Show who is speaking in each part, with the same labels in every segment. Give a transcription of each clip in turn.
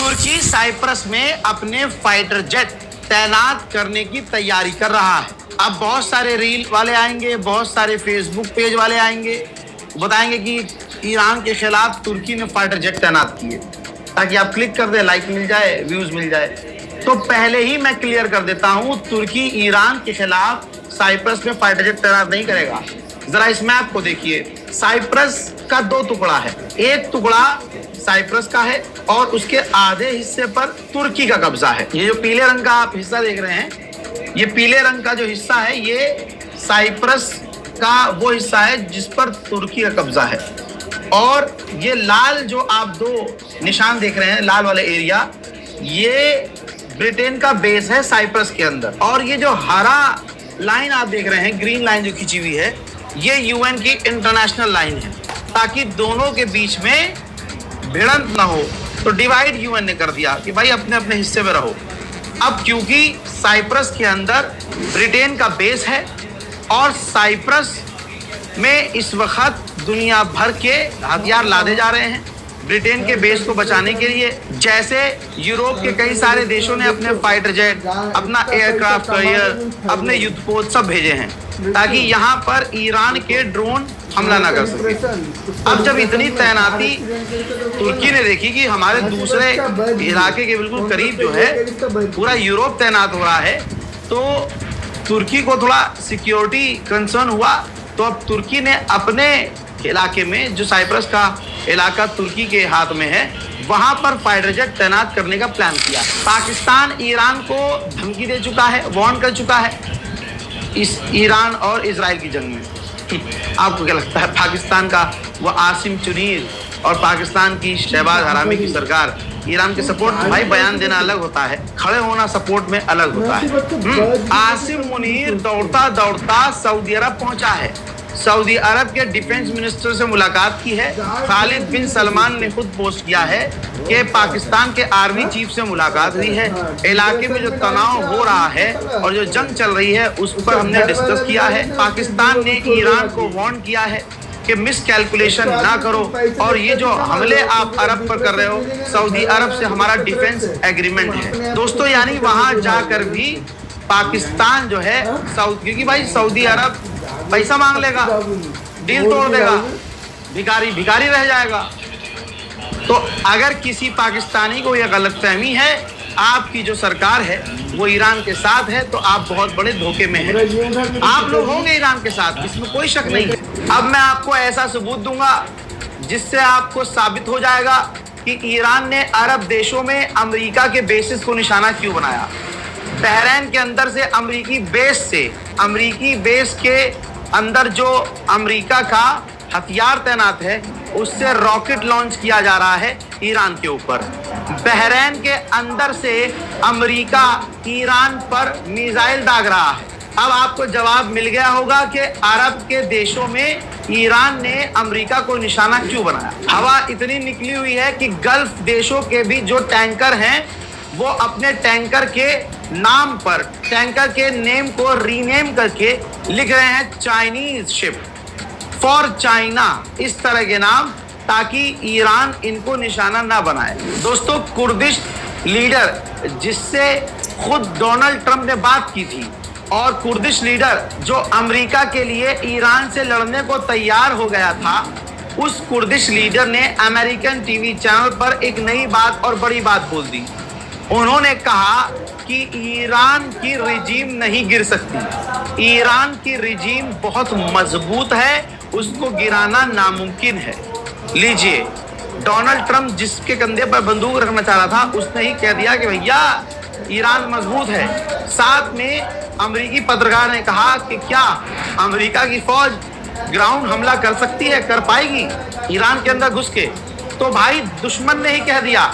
Speaker 1: तुर्की Cyprus में अपने fighter jet तैनात करने की तैयारी कर रहा है। अब बहुत सारे रील वाले आएंगे, बहुत सारे फेसबुक पेज वाले आएंगे, बताएंगे कि ईरान के खिलाफ तुर्की ने फाइटर जेट तैनात किए, ताकि आप क्लिक कर दे, लाइक मिल जाए, व्यूज मिल जाए। तो पहले ही मैं क्लियर कर देता हूं, तुर्की ईरान के खिलाफ साइप्रस में फाइटर जेट तैनात नहीं करेगा। जरा इस मैप को देखिए, साइप्रस का दो टुकड़ा है, एक टुकड़ा साइप्रस का है और उसके आधे हिस्से पर तुर्की का कब्जा है। ये जो पीले रंग का आप हिस्सा देख रहे हैं, ये पीले रंग का जो हिस्सा है, ये साइप्रस का वो हिस्सा है जिस पर तुर्की का कब्जा है। और ये लाल जो आप दो निशान देख रहे हैं, लाल वाले एरिया, ये ब्रिटेन का बेस है साइप्रस के अंदर। और ये जो हरा लाइन आप देख रहे हैं, ग्रीन लाइन जो खींची हुई है, ये यूएन की इंटरनेशनल लाइन है, ताकि दोनों के बीच में भिड़ंत ना हो। तो डिवाइड यूएन ने कर दिया कि भाई अपने अपने हिस्से में रहो। अब क्योंकि साइप्रस के अंदर ब्रिटेन का बेस है और साइप्रस में इस वक्त दुनिया भर के हथियार लादे जा रहे हैं ब्रिटेन के बेस को बचाने के लिए। जैसे यूरोप के कई सारे देशों ने अपने फाइटर जेट, अपना एयरक्राफ्ट कैरियर, अपने युद्धपोत सब भेजे हैं, ताकि यहाँ पर ईरान के ड्रोन हमला ना कर सके। अब जब इतनी तैनाती तुर्की ने देखी कि हमारे दूसरे इलाके के बिल्कुल करीब जो है पूरा यूरोप तैनात हो रहा है, तो तुर्की को थोड़ा सिक्योरिटी कंसर्न हुआ। तो अब तुर्की ने अपने इलाके में, जो साइप्रस का इलाका तुर्की के हाथ में है, वहां पर फाइटर जेट तैनात करने का प्लान किया। पाकिस्तान ईरान को धमकी दे चुका है, वार्न कर चुका है इस ईरान और इजराइल की जंग में। आपको क्या लगता है, पाकिस्तान का वो आसिम चुनीर और पाकिस्तान की शहबाज हरामी की सरकार ईरान के सपोर्ट? भाई बयान देना अलग होता है, खड़े होना सपोर्ट में अलग होता है। आसिम मुनीर दौड़ता दौड़ता सऊदी अरब पहुंचा है, सऊदी अरब के डिफेंस मिनिस्टर से मुलाकात की है। खालिद बिन सलमान ने खुद पोस्ट किया है कि पाकिस्तान के आर्मी चीफ से मुलाकात हुई है, इलाके में जो तनाव हो रहा है और जो जंग चल रही है उस पर हमने डिस्कस किया है। पाकिस्तान ने ईरान को वार्न किया है कि मिस कैलकुलेशन ना करो, और ये जो हमले आप अरब पर कर रहे हो, सऊदी अरब से हमारा डिफेंस एग्रीमेंट है दोस्तों। यानी वहां जाकर भी पाकिस्तान जो है क्योंकि भाई सऊदी अरब पैसा मांग लेगा, डील तोड़ देगा, भिखारी भिखारी रह जाएगा। तो अगर किसी पाकिस्तानी को यह गलतफहमी है आपकी जो सरकार है वो ईरान के साथ है, तो आप बहुत बड़े धोखे में हैं। आप लोग होंगे ईरान के साथ, इसमें कोई शक नहीं है। अब मैं आपको ऐसा सबूत दूंगा जिससे आपको साबित हो जाएगा कि ईरान ने अरब देशों में अमेरिका के बेसिस को निशाना क्यों बनाया। बहरीन के अंदर से अमेरिकी बेस के अंदर जो अमेरिका का हथियार तैनात है, उससे रॉकेट लॉन्च किया जा रहा है ईरान के ऊपर। बहरीन के अंदर से अमेरिका ईरान पर मिसाइल दाग रहा है। अब आपको जवाब मिल गया होगा कि अरब के देशों में ईरान ने अमेरिका को निशाना क्यों बनाया। हवा इतनी निकली हुई है कि गल्फ देशों के भी जो टैंकर हैं वो अपने टैंकर के नाम पर, टैंकर के नेम को रीनेम करके लिख रहे हैं चाइनीज शिप फॉर चाइना, इस तरह के नाम, ताकि ईरान इनको निशाना ना बनाए। दोस्तों, कुर्दिश लीडर जिससे खुद डोनाल्ड ट्रंप ने बात की थी, और कुर्दिश लीडर जो अमेरिका के लिए ईरान से लड़ने को तैयार हो गया था, उस कुर्दिश लीडर ने अमेरिकन टीवी चैनल पर एक नई बात और बड़ी बात बोल दी। उन्होंने कहा कि ईरान की रिजीम नहीं गिर सकती, ईरान की रिजीम बहुत मजबूत है, उसको गिराना नामुमकिन है। लीजिए, डोनाल्ड ट्रंप जिसके कंधे पर बंदूक रखना चाह रहा था, उसने ही कह दिया कि भैया ईरान मजबूत है। साथ में अमेरिकी पत्रकार ने कहा कि क्या अमेरिका की फौज ग्राउंड हमला कर सकती है, कर पाएगी ईरान के अंदर घुस के? तो भाई दुश्मन ने ही कह दिया,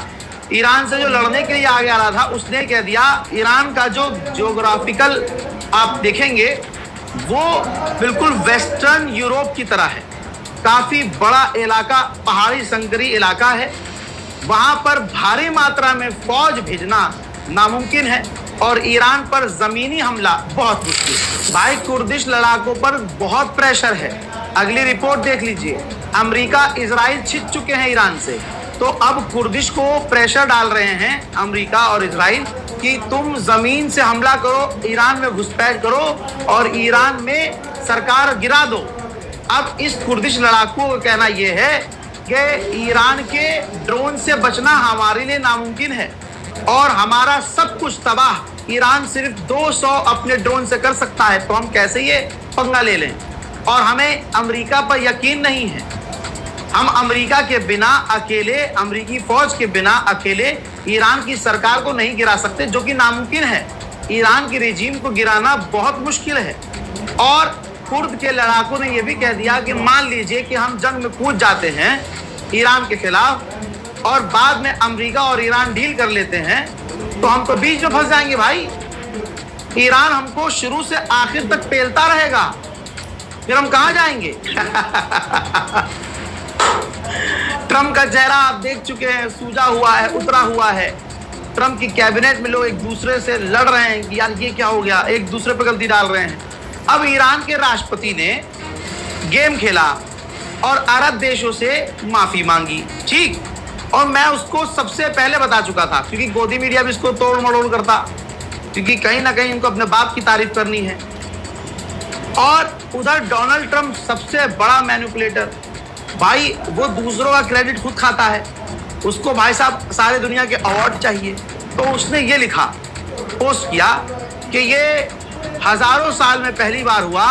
Speaker 1: ईरान से जो लड़ने के लिए आगे आ रहा था उसने कह दिया। ईरान का जो ज्योग्राफिकल आप देखेंगे वो बिल्कुल वेस्टर्न यूरोप की तरह है, काफी बड़ा इलाका, पहाड़ी संकरी इलाका है, वहां पर भारी मात्रा में फौज भेजना नामुमकिन है और ईरान पर जमीनी हमला बहुत मुश्किल। भाई कुर्दिश लड़ाकों पर बहुत प्रेशर है। अगली रिपोर्ट देख लीजिए, अमेरिका इजराइल छिप चुके हैं ईरान से, तो अब कुर्दिश को प्रेशर डाल रहे हैं अमेरिका और इजराइल कि तुम जमीन से हमला करो, ईरान में घुसपैठ करो और ईरान में सरकार गिरा दो। अब इस कुर्दिश लड़ाकुओं का कहना यह है कि ईरान के ड्रोन से बचना हमारे लिए नामुमकिन है और हमारा सब कुछ तबाह ईरान सिर्फ 200 अपने ड्रोन से कर सकता है, तो हम कैसे ये पंगा ले लें। और हमें अमेरिका पर यकीन नहीं है। हम अमेरिका के बिना अकेले, अमेरिकी फौज के बिना अकेले ईरान की सरकार को नहीं गिरा सकते, जो कि नामुमकिन है। ईरान की रिजीम को गिराना बहुत मुश्किल है। और कुर्द के लड़ाकों ने यह भी कह दिया कि मान लीजिए कि हम जंग में कूद जाते हैं ईरान के खिलाफ और बाद में अमेरिका और ईरान डील कर लेते हैं, तो हम तो बीच में फंस जाएंगे भाई। ईरान हमको शुरू से आखिर तक पेलता रहेगा, फिर हम कहां जाएंगे। ट्रम्प का चेहरा आप देख चुके हैं, सूजा हुआ है, उतरा हुआ है। ट्रम्प की कैबिनेट में लोग एक दूसरे से लड़ रहे हैं कि यार ये क्या हो गया, एक दूसरे पर गलती डाल रहे हैं। अब ईरान के राष्ट्रपति ने गेम खेला और अरब देशों से माफी मांगी, ठीक। और मैं उसको सबसे पहले बता चुका था, क्योंकि गोदी मीडिया भी इसको तोड़ मड़ोड़ करता, क्योंकि कहीं ना कहीं इनको अपने बाप की तारीफ करनी है। और उधर डोनाल्ड ट्रंप सबसे बड़ा मैनिपुलेटर, भाई वो दूसरों का क्रेडिट खुद खाता है, उसको भाई साहब सारे दुनिया के अवार्ड चाहिए। तो उसने ये लिखा, पोस्ट किया कि ये हजारों साल में पहली बार हुआ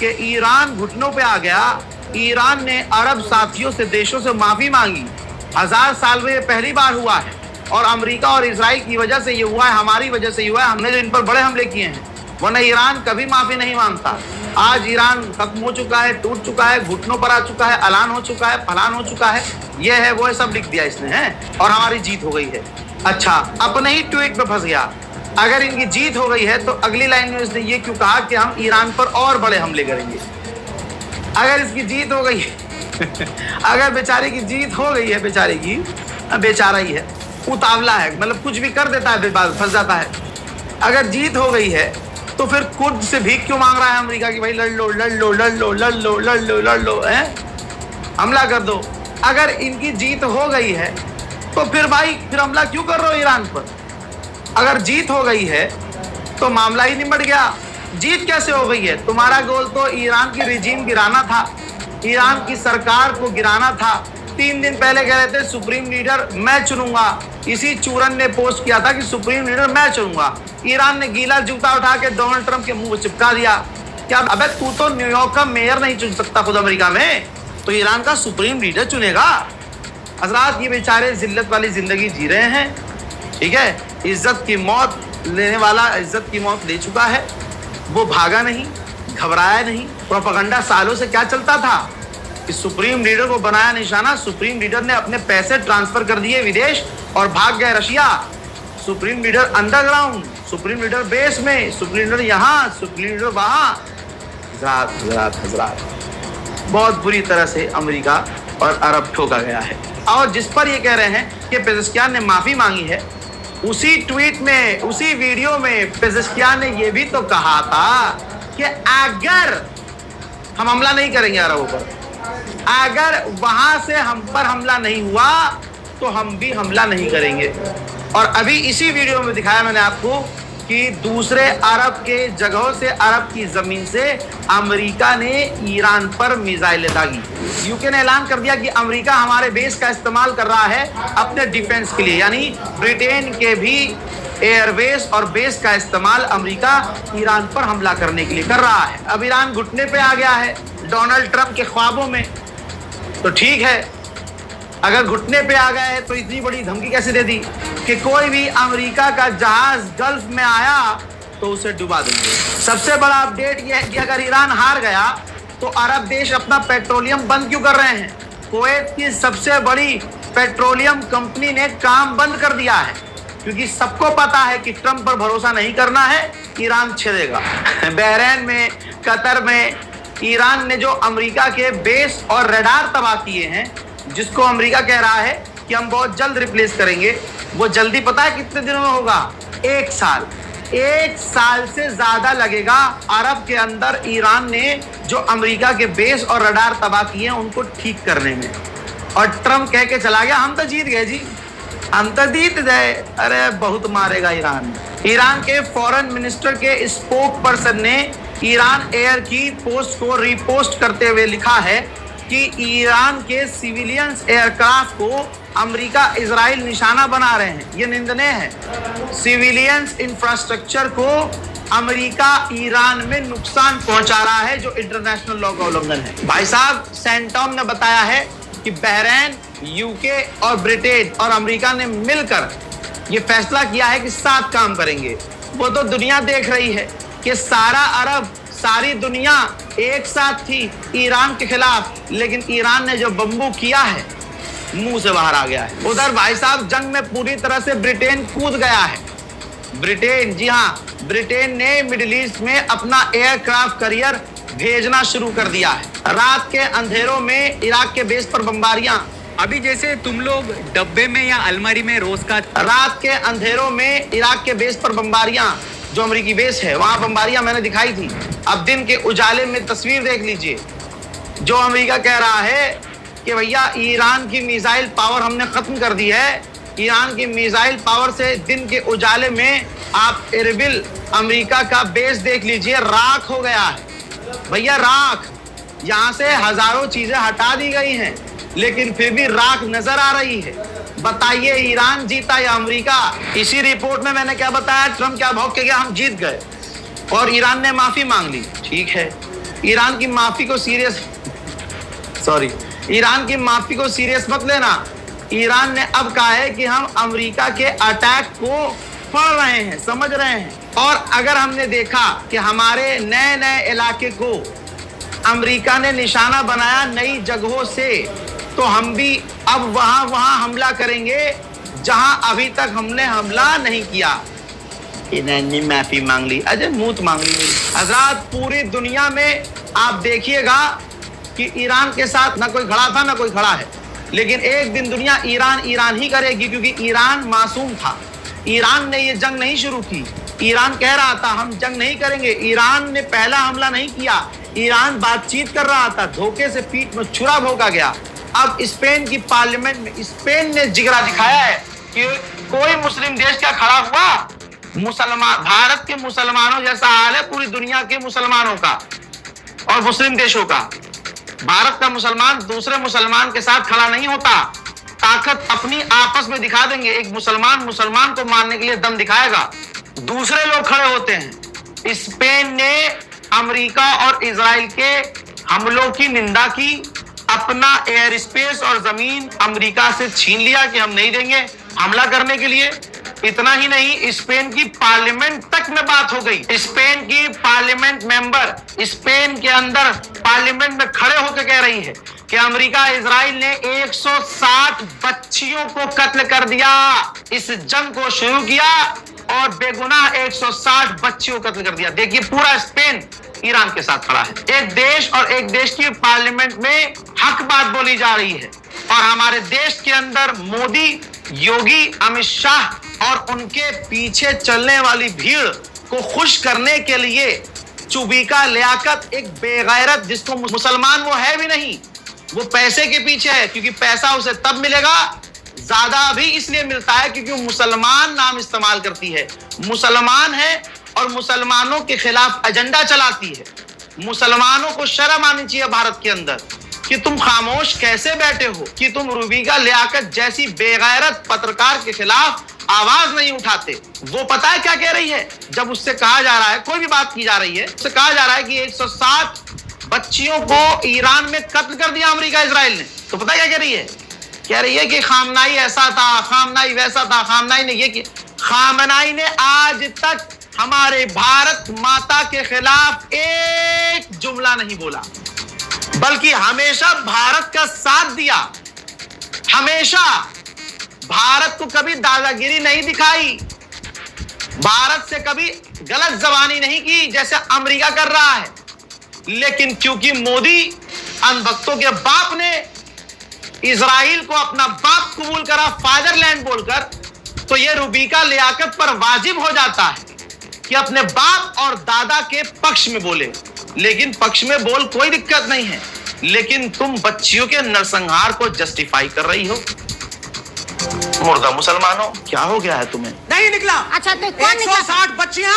Speaker 1: कि ईरान घुटनों पे आ गया। ईरान ने अरब साथियों से, देशों से माफी मांगी। 1000 साल में ये पहली बार हुआ है और अमेरिका और इजराइल की वजह से ये हुआ है, हमारी वजह से ये हुआ है। हमने जो इन पर बड़े हमले किए हैं, वरना ईरान कभी माफी नहीं मांगता। आज ईरान खत्म हो चुका है, टूट चुका है, घुटनों पर आ चुका है, ऐलान हो चुका है, फलान हो चुका है, ये है वो है, सब लिख दिया इसने है, और हमारी जीत हो गई है। अच्छा, अपने ही ट्वीट में फंस गया। अगर इनकी जीत हो गई है तो अगली लाइन में इसने ये क्यों कहा कि हम ईरान पर और बड़े हमले करेंगे। अगर इसकी जीत हो गई अगर बेचारे की जीत हो गई है, बेचारे की, बेचारा ही है, उतावला है, मतलब कुछ भी कर देता है, फिर बाद फंस जाता है। अगर जीत हो गई है तो फिर कुर्द से भीख क्यों मांग रहा है अमेरिका की, भाई लड़ लो लड़ लो लड़ लो लड़ लो लड़ लो लड़ लो, हमला कर दो। अगर इनकी जीत हो गई है तो फिर भाई फिर हमला क्यों कर रहे हो ईरान पर। अगर जीत हो गई है तो मामला ही निपट गया। जीत कैसे हो गई है? तुम्हारा गोल तो ईरान की रिजीम गिराना था, ईरान की सरकार को गिराना था। 3 दिन पहले कह रहे थे सुप्रीम लीडर मैं चुनूंगा, इसी चूरन ने पोस्ट किया था कि सुप्रीम लीडर मैं चुनूंगा। ईरान ने गीला जूता उठा के डोनाल्ड ट्रंप के मुंह चिपका दिया। क्या अबे तू तो न्यूयॉर्क का मेयर नहीं चुन सकता खुद अमेरिका में, तो ईरान का सुप्रीम लीडर चुनेगा। हजरात, ये बेचारे जिल्लत वाली जिंदगी जी रहे हैं, ठीक है। इज्जत की मौत लेने वाला इज्जत की मौत ले चुका है, वो भागा नहीं, घबराया नहीं। प्रोपेगेंडा सालों से क्या चलता था कि सुप्रीम लीडर को बनाया निशाना, सुप्रीम लीडर ने अपने पैसे ट्रांसफर कर दिए विदेश और भाग गए Russia. Supreme leader underground, supreme leader base में, सुप्रीम लीडर यहाँ, सुप्रीम लीडर वहाँ। हजरात, बहुत बुरी तरह से अमेरिका और अरब ठोका गया है। और जिस पर ये कह रहे हैं कि पेजेश्कियान ने माफी मांगी है, उसी ट्वीट में, उसी वीडियो में पेजेश्कियान ने ये भी तो कहा था कि अगर हम हमला नहीं करेंगे अरबों पर, अगर वहां से हम पर हमला नहीं हुआ तो हम भी हमला नहीं करेंगे। और अभी इसी वीडियो में दिखाया मैंने आपको कि दूसरे अरब के जगहों से, अरब की जमीन से अमेरिका ने ईरान पर मिसाइलें दागी। यूके ने ऐलान कर दिया कि अमेरिका हमारे बेस का इस्तेमाल कर रहा है अपने डिफेंस के लिए, यानी ब्रिटेन के भी एयरबेस और बेस का इस्तेमाल अमेरिका ईरान पर हमला करने के लिए कर रहा है। अब ईरान घुटने पे आ गया है डोनाल्ड ट्रंप के ख्वाबों में, तो ठीक है, अगर घुटने पे आ गए तो इतनी बड़ी धमकी कैसे दे दी कि कोई भी अमेरिका का जहाज गल्फ में आया तो उसे डुबा देंगे। सबसे बड़ा अपडेट यह है कि अगर ईरान हार गया तो अरब देश अपना पेट्रोलियम बंद क्यों कर रहे हैं। कुवैत की सबसे बड़ी पेट्रोलियम कंपनी ने काम बंद कर दिया है, क्योंकि सबको पता है कि ट्रंप पर भरोसा नहीं करना है, ईरान छेड़ेगा। बहरीन में, कतर में ईरान ने जो अमेरिका के बेस और रडार तबाह किए हैं, जिसको अमेरिका कह रहा है कि हम बहुत जल्द रिप्लेस करेंगे, वो जल्दी पता है कितने दिनों में होगा? 1 साल। 1 साल से ज्यादा लगेगा अरब के अंदर ईरान ने जो अमेरिका के बेस और रडार तबाह किए हैं उनको ठीक करने में। और ट्रम्प कह के चला गया हम तो जीत गए जी, हम तो जीत गए। अरे बहुत मारेगा ईरान। ईरान के फॉरेन मिनिस्टर के स्पोक पर्सन ने ईरान एयर की पोस्ट को रीपोस्ट करते हुए लिखा है कि ईरान के सिविलियंस एयरक्राफ्ट को अमेरिका इजराइल निशाना बना रहे हैं। ये निंदनीय है। सिविलियंस इंफ्रास्ट्रक्चर को अमेरिका ईरान में नुकसान पहुंचा रहा है, जो इंटरनेशनल लॉ का उल्लंघन है। भाई साहब, सेंटॉम ने बताया है कि बहरीन, यूके और ब्रिटेन और अमेरिका ने मिलकर ये फैसला किया है कि साथ काम करेंगे। वो तो दुनिया देख रही है कि सारा अरब, सारी दुनिया एक साथ थी ईरान के खिलाफ, लेकिन ईरान ने जो बम्बू किया है मुंह से बाहर आ गया है। उधर भाई साहब, जंग में पूरी तरह से ब्रिटेन कूद गया है। ब्रिटेन, जी हाँ, ब्रिटेन ने मिडिल ईस्ट में अपना एयरक्राफ्ट कैरियर भेजना शुरू कर दिया है। रात के अंधेरों में इराक के बेस पर बमबारियां,
Speaker 2: अभी जैसे तुम लोग डब्बे में या अलमारी में रोज का,
Speaker 1: रात के अंधेरों में इराक के बेस पर बमबारियां, जो अमेरिकी बेस है वहां बमबारियां मैंने दिखाई थी। अब दिन के उजाले में तस्वीर देख लीजिए। जो अमेरिका कह रहा है कि भैया ईरान की मिसाइल पावर हमने खत्म कर दी है, ईरान की मिसाइल पावर से दिन के उजाले में आप एरबिल अमेरिका का बेस देख लीजिए, राख हो गया है भैया, राख। यहाँ से हजारों चीजें हटा दी गई हैं, लेकिन फिर भी राख नजर आ रही है। बताइए ईरान जीता या अमेरिका? इसी रिपोर्ट में मैंने क्या बताया, ट्रम्प क्या भौंक के गया, हम जीत गए और ईरान ने माफी मांग ली। ठीक है, ईरान की माफी को सीरियस ईरान की माफी को सीरियस मत लेना। ईरान ने अब कहा है कि हम अमेरिका के अटैक को पढ़ रहे हैं, समझ रहे हैं। और अगर हमने देखा कि हमारे नए नए इलाके को अमेरिका ने निशाना बनाया नई जगहों से, तो हम भी अब वहां हमला करेंगे जहां अभी तक हमने हमला नहीं किया। इन्होंने माफी मांग ली, अजय मूत मांग ली। हजरात, पूरी दुनिया में आप देखिएगा कि ईरान के साथ ना कोई खड़ा था ना कोई खड़ा है, लेकिन एक दिन दुनिया ईरान ही करेगी, क्योंकि ईरान मासूम था। ईरान ने ये जंग नहीं शुरू की। ईरान कह रहा था हम जंग नहीं करेंगे। ईरान ने पहला हमला नहीं किया। ईरान बातचीत कर रहा था, धोखे से पीठ में छुरा भोंका गया। अब स्पेन की पार्लियामेंट में स्पेन ने जिगरा दिखाया है कि कोई मुस्लिम देश क्या खड़ा हुआ, मुसलमान, भारत के मुसलमानों जैसा हाल है पूरी दुनिया के मुसलमानों का और मुस्लिम देशों का। भारत का मुसलमान दूसरे मुसलमान के साथ खड़ा नहीं होता। ताकत अपनी आपस में दिखा देंगे। एक मुसलमान मुसलमान को मारने के लिए दम दिखाएगा, दूसरे लोग खड़े होते हैं। स्पेन ने अमेरिका और इजराइल के हमलों की निंदा की, अपना एयर स्पेस और जमीन अमेरिका से छीन लिया कि हम नहीं देंगे हमला करने के लिए। इतना ही नहीं, स्पेन की पार्लियामेंट तक में बात हो गई। स्पेन की पार्लियामेंट मेंबर स्पेन के अंदर पार्लियामेंट में खड़े होकर कह रही है कि अमेरिका इजराइल ने 160 बच्चियों को कत्ल कर दिया। इस जंग को शुरू किया और बेगुनाह 160 बच्चियों को कत्ल कर दिया। देखिए, पूरा स्पेन ईरान के साथ खड़ा है। एक देश और एक देश की पार्लियामेंट में हक बात बोली जा रही है, और हमारे देश के अंदर मोदी, योगी, अमित शाह और उनके पीछे चलने वाली भीड़ को खुश करने के लिए चुबीका लियाकत, एक बेगैरत जिसको मुसलमान वो है भी नहीं, वो पैसे के पीछे है, क्योंकि पैसा उसे तब मिलेगा, ज्यादा भी इसलिए मिलता है क्योंकि वो मुसलमान नाम इस्तेमाल करती है, मुसलमान है और मुसलमानों के खिलाफ एजेंडा चलाती है। मुसलमानों को शर्म आनी चाहिए भारत के अंदर कि तुम खामोश कैसे बैठे हो, कि तुम चुबीका लियाकत जैसी बेगैरत पत्रकार के खिलाफ आवाज नहीं उठाते। वो पता है क्या कह रही है, जब उससे कहा जा रहा है, कोई भी बात की जा रही है, उससे कहा जा रहा है कि 160 बच्चियों को ईरान में कत्ल कर दिया अमेरिका इजराइल ने, तो पता क्या कह रही है? कह रही है कि खामनाई ऐसा था, खामनाई वैसा था, खामनाई ने ये किया। खामनाई ने आज तक हमारे भारत माता के खिलाफ एक जुमला नहीं बोला, बल्कि हमेशा भारत का साथ दिया। हमेशा भारत को कभी दादागिरी नहीं दिखाई, भारत से कभी गलत जबानी नहीं की जैसे अमेरिका कर रहा है। लेकिन क्योंकि मोदी अनभक्तों के बाप ने इजराइल को अपना बाप कबूल करा, फादरलैंड बोलकर, तो यह चुबीका लियाकत पर वाजिब हो जाता है कि अपने बाप और दादा के पक्ष में बोले। लेकिन पक्ष में बोल, कोई दिक्कत नहीं है, लेकिन तुम बच्चियों के नरसंहार को जस्टिफाई कर रही हो। मुर्दा मुसलमानों, क्या हो गया है तुम्हें?
Speaker 3: नहीं निकला।
Speaker 4: अच्छा तो कौन निकला?
Speaker 3: 160 बच्चियां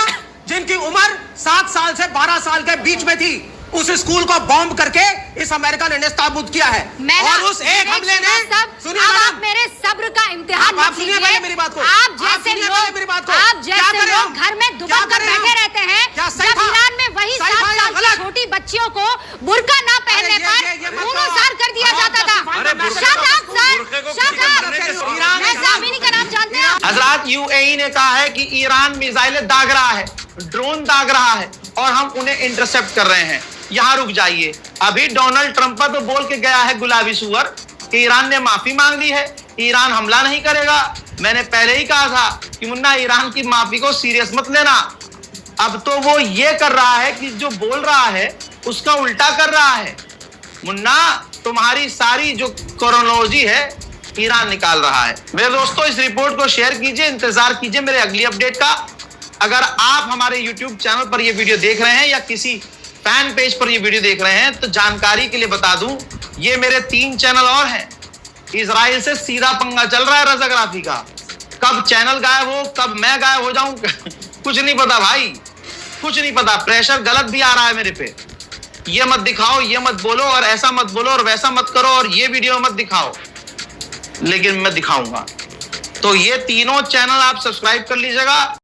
Speaker 3: जिनकी उम्र 7 साल से 12 साल के बीच में थी, उस स्कूल को बॉम्ब करके इस अमेरिका ने नेस्ताबूद किया है। और उस एक हमले ने, सुनिए
Speaker 4: अब आप
Speaker 3: मैडम,
Speaker 4: मेरे सब्र का इम्तिहान
Speaker 3: आप
Speaker 4: मत
Speaker 3: सुनिए
Speaker 4: कीजिए।
Speaker 3: पहले मेरी बात को।
Speaker 4: आप
Speaker 3: आप
Speaker 4: जैसे
Speaker 3: सुनिए
Speaker 4: लोग,
Speaker 3: पहले मेरी बात को।
Speaker 4: आप
Speaker 3: क्या
Speaker 4: जैसे
Speaker 3: करें
Speaker 4: लोग
Speaker 3: हम?
Speaker 4: घर में
Speaker 3: क्या
Speaker 4: दुबक कर
Speaker 3: करें
Speaker 4: बैठे
Speaker 3: हम?
Speaker 4: रहते हैं,
Speaker 3: क्या सही
Speaker 4: जब
Speaker 3: था?
Speaker 4: ईरान में वही
Speaker 3: सही
Speaker 4: 7
Speaker 3: था या
Speaker 4: साल की
Speaker 3: गलत?
Speaker 4: छोटी बच्चियों को बुर्का ना पहनने
Speaker 3: ये
Speaker 4: पर
Speaker 3: मत
Speaker 4: खूनो
Speaker 3: करो।
Speaker 4: सार कर दिया
Speaker 3: आप
Speaker 4: जाता था।
Speaker 3: अरे बुर्का
Speaker 4: Shut
Speaker 3: तो
Speaker 4: up, sir!
Speaker 2: बुर्के को
Speaker 4: Shut
Speaker 2: किसी
Speaker 4: up!
Speaker 2: करने के
Speaker 3: ईरान
Speaker 4: मैं सामिनी का नाम जानते हैं आप?
Speaker 1: हजरात, यूएई ने कहा है कि ईरान मिसाइलें दाग रहा है, ड्रोन दाग रहा है और हम उन्हें इंटरसेप्ट कर रहे हैं। यहां रुक जाइए, अभी डोनाल्ड ट्रंप तो बोल के गया है गुलाबी सुअर कि ईरान ने माफी मांग ली है, ईरान हमला नहीं करेगा। मैंने पहले ही कहा था कि मुन्ना ईरान की माफी को सीरियस मत लेना। अब तो वो ये कर रहा है कि जो बोल रहा है उसका उल्टा कर रहा है। मुन्ना, तुम्हारी सारी जो क्रोनोलॉजी है ईरान निकाल रहा है। मेरे दोस्तों, इस रिपोर्ट को शेयर कीजिए, इंतजार कीजिए मेरे अगली अपडेट का। अगर आप हमारे YouTube चैनल पर ये वीडियो देख रहे हैं या किसी फैन पेज पर ये वीडियो देख रहे हैं तो जानकारी के लिए बता दूं, ये मेरे 3 चैनल और हैं। इजराइल से सीधा पंगा चल रहा है रजाग्राफी का। कब चैनल गायब हो, कब मैं गायब हो जाऊं कुछ नहीं पता भाई, कुछ नहीं पता। प्रेशर गलत भी आ रहा है मेरे पे। ये मत दिखाओ, ये मत बोलो और ऐसा मत बोलो और वैसा मत करो और ये वीडियो मत दिखाओ, लेकिन मैं दिखाऊंगा। तो ये तीनों चैनल आप सब्सक्राइब कर लीजिएगा।